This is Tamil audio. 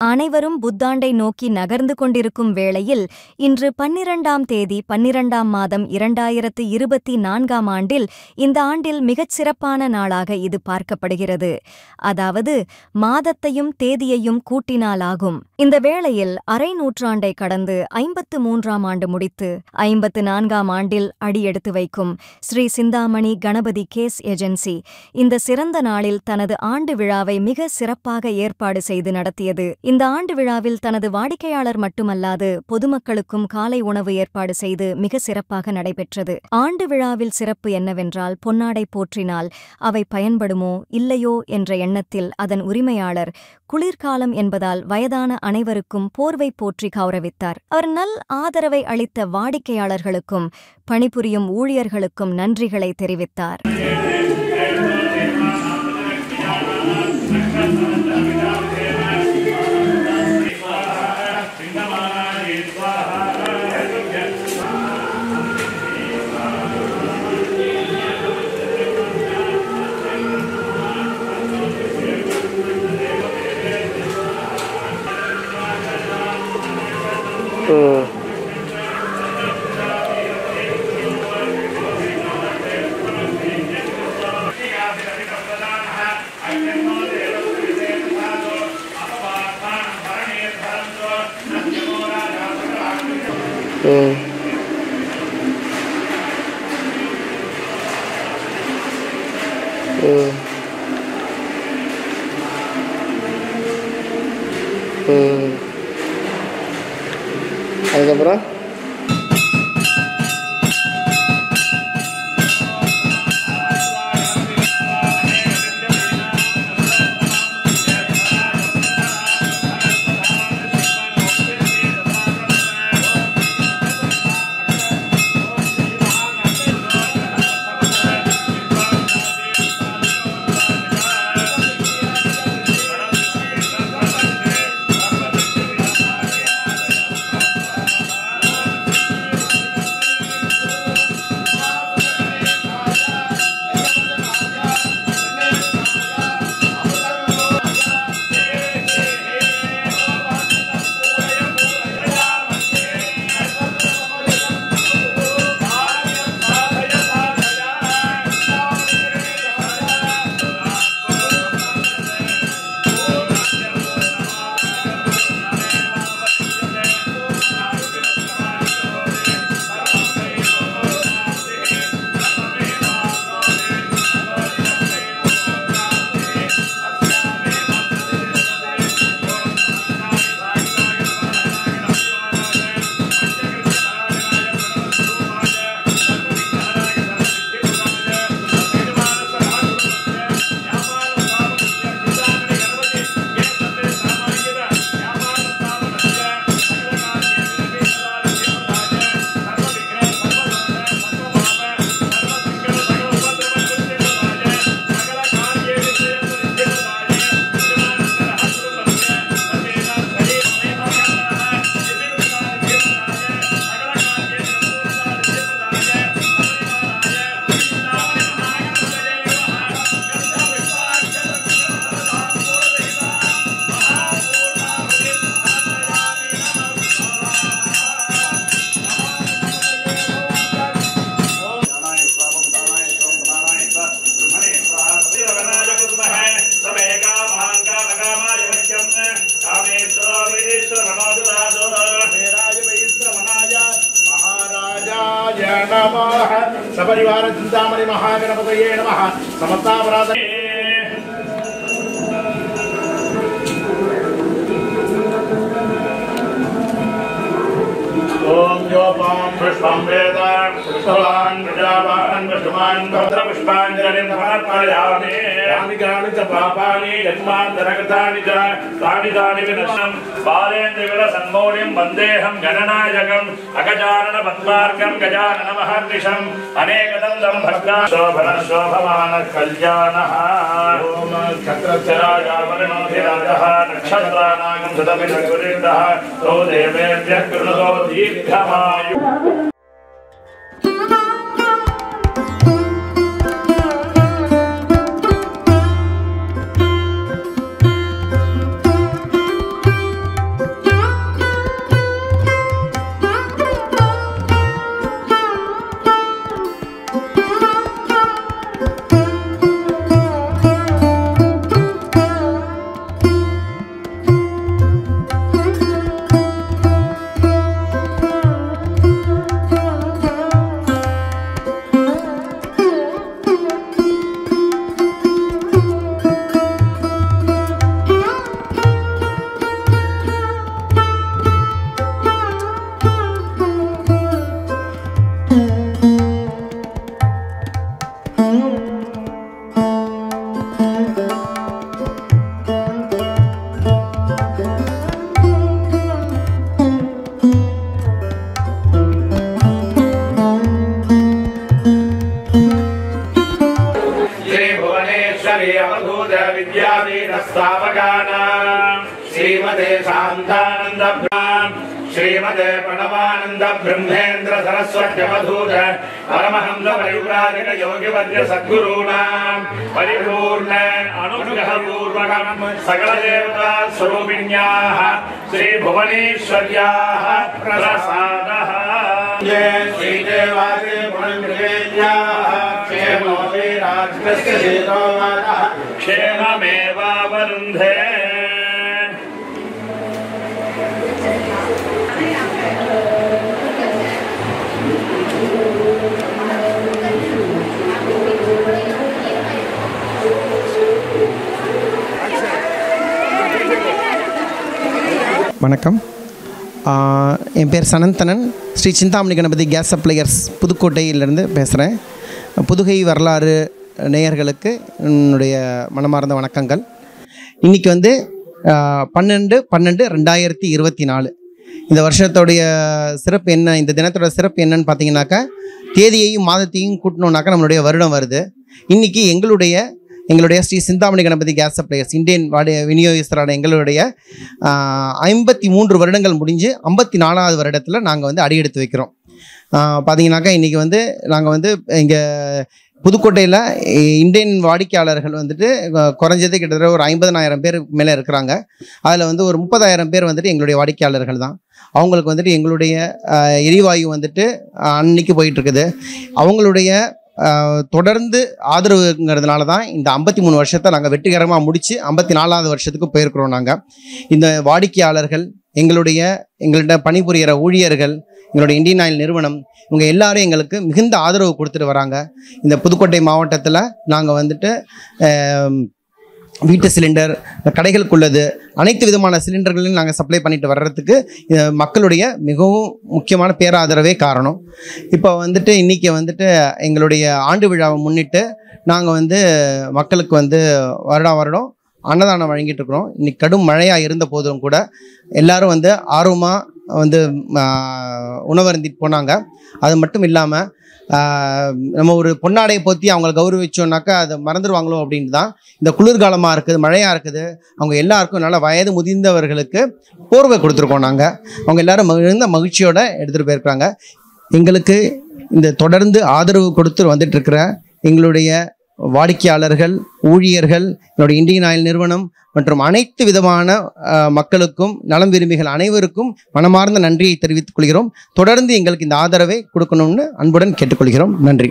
அனைவரும் புத்தாண்டை நோக்கி நகர்ந்து கொண்டிருக்கும் வேளையில் இன்று 12ஆம் தேதி 12ஆம் மாதம் 2024ஆம் ஆண்டில் இந்த ஆண்டில் மிகச் சிறப்பான நாளாக இது பார்க்கப்படுகிறது. அதாவது மாதத்தையும் தேதியையும் கூட்டினாலாகும். இந்த வேளையில் அரை நூற்றாண்டை கடந்து 53ஆம் ஆண்டு முடித்து 54ஆம் ஆண்டில் அடியெடுத்து வைக்கும் ஸ்ரீ சிந்தாமணி கணபதி கேஸ் ஏஜென்சி இந்த சிறந்த நாளில் தனது ஆண்டு விழாவை மிக சிறப்பாக ஏற்பாடு செய்து நடத்தியது. இந்த ஆண்டு விழாவில் தனது வாடிக்கையாளர் மட்டுமல்லாது பொதுமக்களுக்கும் காலை உணவு ஏற்பாடு செய்து மிக சிறப்பாக நடைபெற்றது. ஆண்டு விழாவில் சிறப்பு என்னவென்றால் பொன்னாடை போற்றினால் அவை பயன்படுமோ இல்லையோ என்ற எண்ணத்தில் அதன் உரிமையாளர் குளிர்காலம் என்பதால் வயதான அனைவருக்கும் போர்வை போற்றி கௌரவித்தார். அவர் நல் ஆதரவை அளித்த வாடிக்கையாளர்களுக்கும் பணிபுரியும் ஊழியர்களுக்கும் நன்றிகளை தெரிவித்தார். அதுக்கப்புறம் सपरिवार चिंतामणि महागणपतये नमः समस्तापराध ओम योपां पुष्पं वेद पुष्पवान् प्रजावान् पुष्पवान् भद्रपुष्पाञ्जलिं समर्पयामि यानि च पापानि जन्मान्तरकृतानि च तानि विनश्यं बालेन्द्रविलसन्मौलिं वन्देऽहं गणनायकम् अगजानन पद्मार्कं गजाननमहर्निशम् अनेकदन्तं भक्ता शोभनशोभमानः कल्याणः ओम छत्रराजावरणोऽधिराजः नक्षत्रानागं सदपितकुरिन्दः तो देवेभ्यः कृणुतो दीर्घमायु श्रीमते प्रणवानंद ब्रह्मेन्द्र सरस्वती मधुर परमहंस परिव्राजक योगिवर्य सद्गुरूणां परिपूर्ण अनुग्रह पूर्वकं सकल देवता स्वरूपिण्याः श्री भुवनेश्वर्याः प्रसादः जय श्री देवादि पुण्यवेद्याः क्षेमोऽपि राजकृष्य सीतोवादः क्षेममेवावरुन्धे வணக்கம். என் பேர் சனந்தனன். ஸ்ரீ சிந்தாமணி கணபதி கேஸ் சப்ளையர்ஸ் புதுக்கோட்டையிலேருந்து பேசுகிறேன். புதுகை வரலாறு நேயர்களுக்கு என்னுடைய மனமார்ந்த வணக்கங்கள். இன்றைக்கி 12/12/2024 இந்த வருஷத்தோடைய சிறப்பு என்ன, இந்த தினத்தோட சிறப்பு என்னன்னு பார்த்தீங்கன்னாக்கா, தேதியையும் மாதத்தையும் கூட்டணுன்னாக்கா நம்மளுடைய வருடம் வருது. இன்றைக்கி எங்களுடைய Sri Chintamani Ganapathi gas suppliers Indian விநியோகஸ்தரான எங்களுடைய 53 வருடங்கள் முடிஞ்சு 54வது வருடத்தில் நாங்கள் அடியெடுத்து வைக்கிறோம். பார்த்தீங்கன்னாக்கா இன்றைக்கி நாங்கள் இங்கே புதுக்கோட்டையில் இந்தியன் வாடிக்கையாளர்கள் குறைஞ்சது கிட்டத்தட்ட ஒரு 50,000 பேர் மேலே இருக்கிறாங்க. அதில் ஒரு 30,000 பேர் எங்களுடைய வாடிக்கையாளர்கள் தான். அவங்களுக்கு எங்களுடைய எரிவாயு அன்னைக்கு போயிட்டுருக்குது. அவங்களுடைய தொடர்ந்து ஆதரவுங்கிறதுனால தான் இந்த 53 வருஷத்தை நாங்கள் வெற்றிகரமாக முடித்து 54வது வருஷத்துக்கு போயிருக்கிறோம். நாங்கள் இந்த வாடிக்கையாளர்கள், எங்கள்கிட்ட பணிபுரிகிற ஊழியர்கள், எங்களுடைய இந்தியன் ஆயில் நிறுவனம், இவங்க எல்லாரும் எங்களுக்கு மிகுந்த ஆதரவு கொடுத்துட்டு வராங்க. இந்த புதுக்கோட்டை மாவட்டத்தில் நாங்கள் வீட்டு சிலிண்டர், கடைகளுக்குள்ளது அனைத்து விதமான சிலிண்டர்களையும் நாங்கள் சப்ளை பண்ணிட்டு வர்றதுக்கு மக்களுடைய மிகவும் முக்கியமான பேராதரவே காரணம். இப்போ இன்றைக்கி எங்களுடைய ஆண்டு விழாவை முன்னிட்டு நாங்கள் மக்களுக்கு வருடம் அன்னதானம் வழங்கிட்டு இருக்கிறோம். இன்றைக்கி கடும் மழையாக இருந்த போதும் கூட எல்லாரும் ஆர்வமாக உணவருந்திட்டு போனாங்க. அது மட்டும் இல்லாமல் நம்ம ஒரு பொன்னாடையை போற்றி அவங்களை கௌரவிச்சோன்னாக்கா அதை மறந்துடுவாங்களோ அப்படின்ட்டு தான் இந்த குளிர்காலமாக இருக்குது, மழையாக இருக்குது, அவங்க எல்லாருக்கும் நல்ல வயது முதிர்ந்தவர்களுக்கு போர்வை கொடுத்துருக்கோம். நாங்கள் அவங்க எல்லோரும் மிகுந்த மகிழ்ச்சியோடு எடுத்துகிட்டு போயிருக்காங்க. எங்களுக்கு இந்த தொடர்ந்து ஆதரவு கொடுத்து வந்துட்டுருக்கிற எங்களுடைய வாடிக்கையாளர்கள், ஊழியர்கள், என்னுடைய இந்தியன் ஆயில் நிறுவனம் மற்றும் அனைத்து விதமான மக்களுக்கும், நலம் விரும்பிகள் அனைவருக்கும் மனமார்ந்த நன்றியை தெரிவித்துக் கொள்கிறோம். தொடர்ந்து எங்களுக்கு இந்த ஆதரவை கொடுக்கணும்னு அன்புடன் கேட்டுக்கொள்கிறோம். நன்றி.